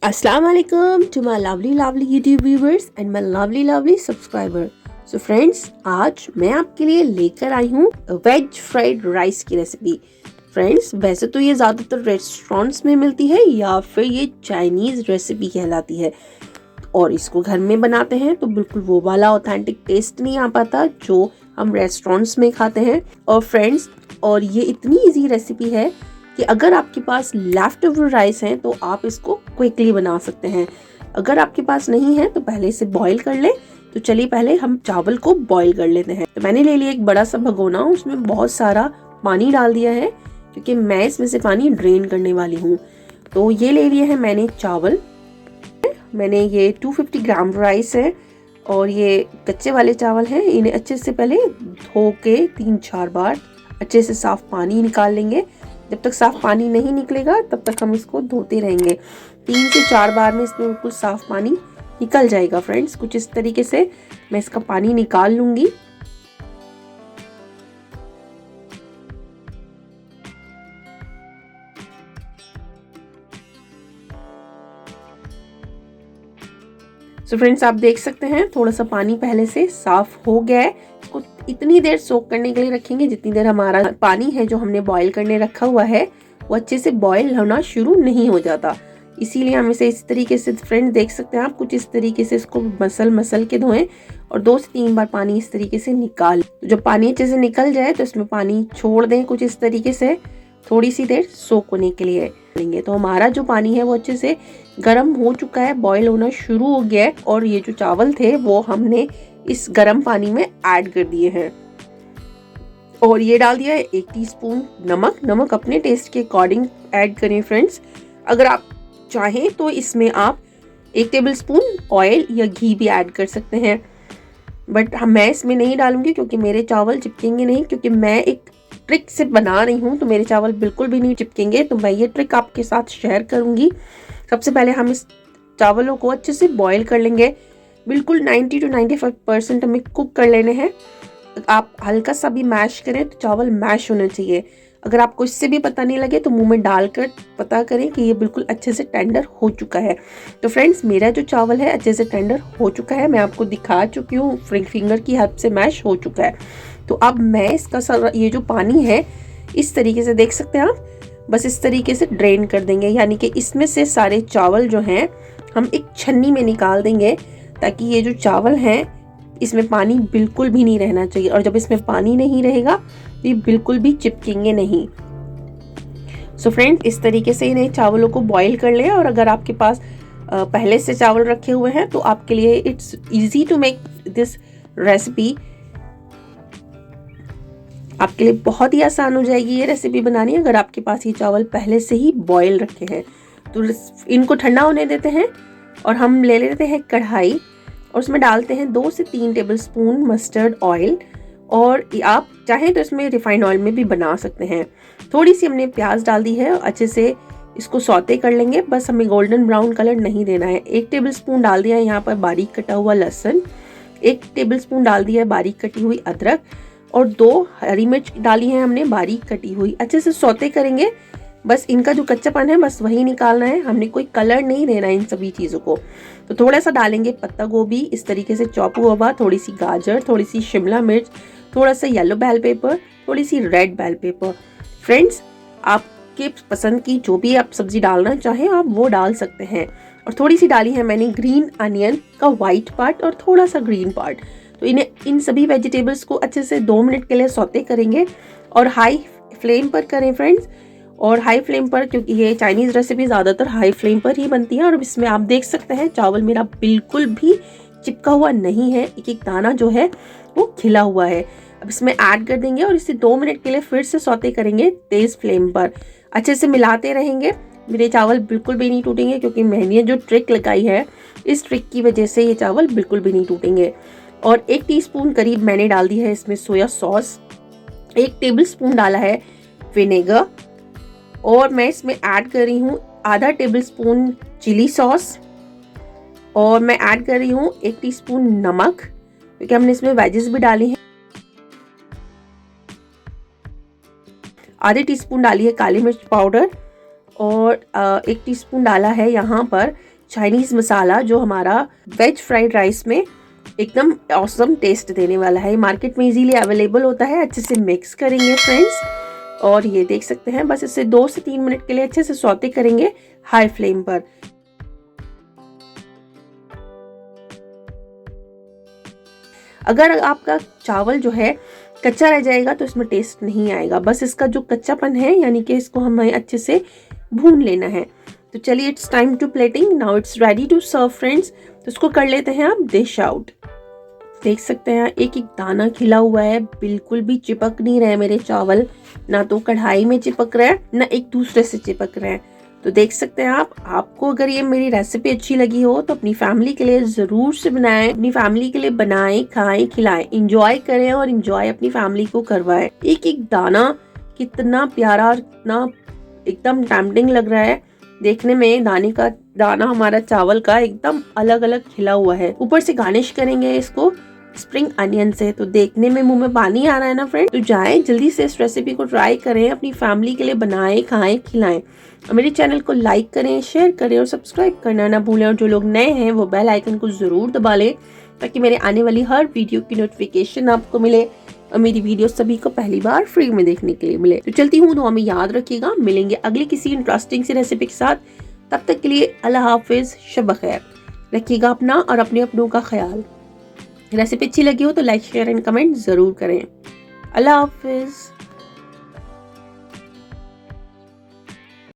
Assalamu alaikum to my lovely YouTube viewers and my lovely subscriber. So friends, आज मैं आपके लिए लेकर आई हूँ वेज फ्राइड राइस की रेसिपी। फ्रेंड्स, वैसे तो ये ज़्यादातर रेस्टोरेंट्स में मिलती है या फिर ये चाइनीज़ रेसिपी कहलाती है और इसको घर में बनाते हैं तो बिल्कुल वो वाला ऑथेंटिक टेस्ट नहीं आ पाता जो हम रेस्टोरेंट्स में खाते हैं। और फ्रेंड्स, और ये इतनी इजी रेसिपी है कि अगर आपके पास लेफ्ट ओवर राइस है तो आप इसको क्विकली बना सकते हैं। अगर आपके पास नहीं है तो पहले इसे बॉईल कर ले। तो चलिए पहले हम चावल को बॉईल कर लेते हैं। तो मैंने ले लिया एक बड़ा सा भगोना, उसमें बहुत सारा पानी डाल दिया है क्योंकि मैं इसमें से पानी ड्रेन करने वाली हूँ। तो ये ले लिया है मैंने चावल। मैंने ये 250 ग्राम राइस है और ये कच्चे वाले चावल हैं। इन्हें अच्छे से पहले धो के 3-4 बार अच्छे से साफ पानी निकाल लेंगे। जब तक साफ पानी नहीं निकलेगा तब तक हम इसको धोते रहेंगे। 3 से 4 बार में इसमें बिल्कुल साफ पानी निकल जाएगा। फ्रेंड्स, कुछ इस तरीके से मैं इसका पानी निकाल लूंगी। सो फ्रेंड्स, आप देख सकते हैं थोड़ा सा पानी पहले से साफ हो गया है। इसको इतनी देर सोक करने के लिए रखेंगे जितनी देर हमारा पानी है जो हमने बॉईल करने रखा हुआ है वो अच्छे से बॉईल होना शुरू नहीं हो जाता। इसीलिए हम इसे इस तरीके से, फ्रेंड्स देख सकते हैं आप, कुछ इस तरीके से इसको मसल के धोएं और 2 से 3 बार पानी इस तरीके से निकाल। जब पानी अच्छे से निकल जाए तो इसमें पानी छोड़ दें कुछ इस तरीके से, थोड़ी सी देर सोक होने के लिए लेंगे। तो हमारा जो पानी है वो अच्छे से गर्म हो चुका है, बॉईल होना शुरू हो गया है और ये जो चावल थे वो हमने इस गर्म पानी में ऐड कर दिए हैं। और ये डाल दिया है 1 टीस्पून नमक अपने टेस्ट के अकॉर्डिंग ऐड करें। फ्रेंड्स, अगर आप चाहें तो इसमें आप 1 टेबलस्पून ऑयल या घी भी ऐड कर सकते हैं, बट मैं इसमें नहीं डालूंगी क्योंकि मेरे चावल चिपकेंगे नहीं, क्योंकि मैं एक ट्रिक से बना रही हूँ तो मेरे चावल बिल्कुल भी नहीं चिपकेंगे। तो मैं ये ट्रिक आपके साथ शेयर करूंगी। सबसे पहले हम इस चावलों को अच्छे से बॉईल कर लेंगे। बिल्कुल 90 to 95% हमें कुक कर लेने हैं। आप हल्का सा भी मैश करें तो चावल मैश होना चाहिए। अगर आपको इससे भी पता नहीं लगे तो मुंह में डालकर पता करें कि ये बिल्कुल अच्छे से टेंडर हो चुका है। तो फ्रेंड्स, मेरा जो चावल है अच्छे से टेंडर हो चुका है, मैं आपको दिखा चुकी हूँ, फिंगर की हेल्प से मैश हो चुका है। तो अब मैं इसका सारा ये जो पानी है इस तरीके से, देख सकते हैं आप, बस इस तरीके से ड्रेन कर देंगे। यानी कि इसमें से सारे चावल जो हैं हम एक छन्नी में निकाल देंगे ताकि ये जो चावल हैं इसमें पानी बिल्कुल भी नहीं रहना चाहिए। और जब इसमें पानी नहीं रहेगा तो ये बिल्कुल भी चिपकेंगे नहीं। सो फ्रेंड्स, इस तरीके से इन्हें चावलों को बॉईल कर लें। और अगर आपके पास पहले से चावल रखे हुए हैं तो आपके लिए it's easy to make this recipe. आपके लिए बहुत ही आसान हो जाएगी ये रेसिपी बनानी अगर आपके पास ये चावल पहले से ही बॉईल रखे हैं। तो इनको ठंडा होने देते हैं और हम ले लेते हैं कढ़ाई और उसमें डालते हैं 2 से 3 टेबलस्पून मस्टर्ड ऑयल। और आप चाहें तो इसमें रिफाइंड ऑयल में भी बना सकते हैं। थोड़ी सी हमने प्याज डाल दी है और अच्छे से इसको सौते कर लेंगे। बस हमें गोल्डन ब्राउन कलर नहीं देना है। 1 टेबलस्पून डाल दिया है यहाँ पर बारीक कटा हुआ लहसुन, 1 टेबलस्पून डाल दिया है बारीक कटी हुई अदरक और 2 हरी मिर्च डाली है हमने बारीक कटी हुई। अच्छे से सौते करेंगे। बस इनका जो कच्चापन है बस वही निकालना है, हमने कोई कलर नहीं देना है इन सभी चीज़ों को। तो थोड़ा सा डालेंगे पत्ता गोभी इस तरीके से चॉप हुआ, थोड़ी सी गाजर, थोड़ी सी शिमला मिर्च, थोड़ा सा येलो बेल पेपर, थोड़ी सी रेड बेल पेपर। फ्रेंड्स, आपके पसंद की जो भी आप सब्जी डालना चाहें आप वो डाल सकते हैं। और थोड़ी सी डाली है मैंने ग्रीन अनियन का वाइट पार्ट और थोड़ा सा ग्रीन पार्ट। तो इन सभी वेजिटेबल्स को अच्छे से 2 मिनट के लिए सौते करेंगे और हाई फ्लेम पर करें फ्रेंड्स। और हाई फ्लेम पर, क्योंकि ये चाइनीज़ रेसिपी ज़्यादातर हाई फ्लेम पर ही बनती है। और इसमें आप देख सकते हैं चावल मेरा बिल्कुल भी चिपका हुआ नहीं है, एक एक दाना जो है वो खिला हुआ है। अब इसमें ऐड कर देंगे और इसे 2 मिनट के लिए फिर से सौते करेंगे तेज़ फ्लेम पर। अच्छे से मिलाते रहेंगे। मेरे चावल बिल्कुल भी नहीं टूटेंगे क्योंकि मैंने जो ट्रिक लगाई है इस ट्रिक की वजह से ये चावल बिल्कुल भी नहीं टूटेंगे। और 1 टीस्पून करीब मैंने डाल दी है इसमें सोया सॉस, 1 टेबलस्पून डाला है विनेगर और मैं इसमें ऐड कर रही हूँ आधा टेबलस्पून चिली सॉस और मैं ऐड कर रही हूँ 1 टीस्पून नमक क्योंकि हमने इसमें वेजेस भी डाली हैं। आधे टीस्पून डाली है काली मिर्च पाउडर और 1 टीस्पून डाला है यहाँ पर चाइनीज मसाला जो हमारा वेज फ्राइड राइस में एकदम ऑसम टेस्ट देने वाला है। मार्केट में इजीली अवेलेबल होता है। अच्छे से मिक्स करेंगे फ्रेंड्स, और ये देख सकते हैं बस इसे 2 से 3 मिनट के लिए अच्छे से सौते करेंगे हाई फ्लेम पर। अगर आपका चावल जो है कच्चा रह जाएगा तो इसमें टेस्ट नहीं आएगा। बस इसका जो कच्चापन है यानी कि इसको हमें अच्छे से भून लेना है। तो चलिए, it's time to plating, now it's ready to serve friends. तो इसको कर लेते हैं आप डिश आउट। देख सकते हैं एक एक दाना खिला हुआ है, बिल्कुल भी चिपक नहीं रहे मेरे चावल, ना तो कढ़ाई में चिपक रहे हैं ना एक दूसरे से चिपक रहे हैं। तो देख सकते हैं आपको अगर ये मेरी रेसिपी अच्छी लगी हो तो अपनी फैमिली के लिए जरूर से बनाएं, अपनी फैमिली के लिए बनाएं, खाएं, खिलाएं, इंजॉय करें और इंजॉय अपनी फैमिली को करवाएं। एक एक दाना कितना प्यारा और कितना एकदम टेम्पटिंग लग रहा है देखने में। दाना हमारा चावल का एकदम अलग अलग खिला हुआ है। ऊपर से गार्निश करेंगे इसको स्प्रिंग अनियन से, तो देखने में मुंह में पानी आ रहा है ना फ्रेंड। तो जाएं जल्दी से इस रेसिपी को ट्राई करें, अपनी फैमिली के लिए बनाएं, खाएं, खिलाएं। और मेरे चैनल को लाइक करें, शेयर करें और सब्सक्राइब करना ना भूलें। और जो लोग नए हैं वो बेल आइकन को जरूर दबा लें ताकि मेरे आने वाली हर वीडियो की नोटिफिकेशन आपको मिले और मेरी वीडियो सभी को पहली बार फ्री में देखने के लिए मिले। तो चलती हूँ, दुआ में याद रखिएगा। मिलेंगे अगली किसी इंटरेस्टिंग सी रेसिपी के साथ। तब तक के लिए अल्लाह हाफिज, शब खैर। रखिएगा अपना और अपने अपनों का ख्याल। रेसिपी अच्छी लगी हो तो लाइक, शेयर एंड कमेंट जरूर करें। अल्लाह हाफिज।